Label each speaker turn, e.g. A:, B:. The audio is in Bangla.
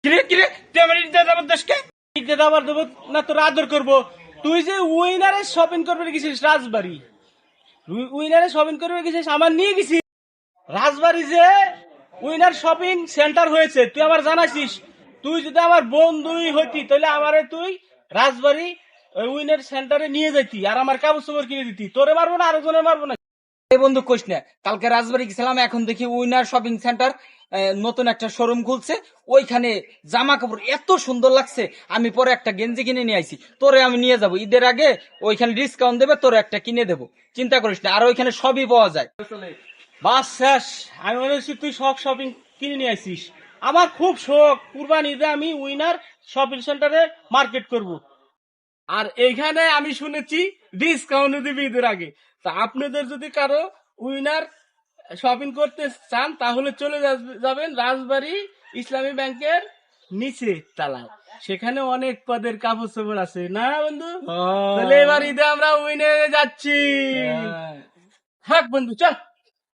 A: কিরে কিরে তুই আমার ঈদ দেওয়ার দেশকে ঈদ দেওয়ার দেবো না তোর আদর করবো। তুই যে উইনারে শপিং করবে গেছিস রাজবাড়ি, উইনারে শপিং করবে গেছিস আমার নিয়ে গেছিস রাজবাড়ি যে উইনার শপিং সেন্টার হয়েছে তুই আমার জানাইছিস। তুই যদি আমার বন্ধুই হইতি তাহলে আমারে তুই রাজবাড়ি উইনার সেন্টারে নিয়ে যাইতি আর আমার কাপড় চোপড় কিনে দিতি। তোরে মারবো না আরেকজনের মারবো না।
B: এই বন্ধু কইস না, কালকে রাজবাড়ি গেছিলাম, এখন দেখি উইনার শপিং সেন্টার নতুন একটা শোরুম খুলছে। ওইখানে জামা কাপড় এত সুন্দর লাগছে, আমি পরে একটা গেঞ্জি কিনে নিয়ে আইছি, তোরে আমি নিয়ে যাব ঈদের আগে। ওইখানে ডিসকাউন্ট দেবে, তোরে একটা কিনে দেবো, চিন্তা করিস না। আর ওইখানে সবই পাওয়া যায়।
A: বাস শেষ। আমি মনে হচ্ছি তুই শখ শপিং কিনে নিয়ে আসিস। আমার খুব শখ কুরবানি ঈদে আমি উইনার শপিং সেন্টারে মার্কেট করব। আর এইখানে আমি শুনেছি ডিসকাউন্ট দিবি ঈদের আগে। তা আপনাদের যদি কারো উইনার শপিং করতে চান তাহলে চলে যাবেন রাজবাড়ি ইসলামী ব্যাংকের নিচে তালায়। সেখানে অনেক পদের কাপড় চোপড় আছে না বন্ধু? তাহলে এবার ঈদে আমরা উইনারে যাচ্ছি। থাক বন্ধু চল।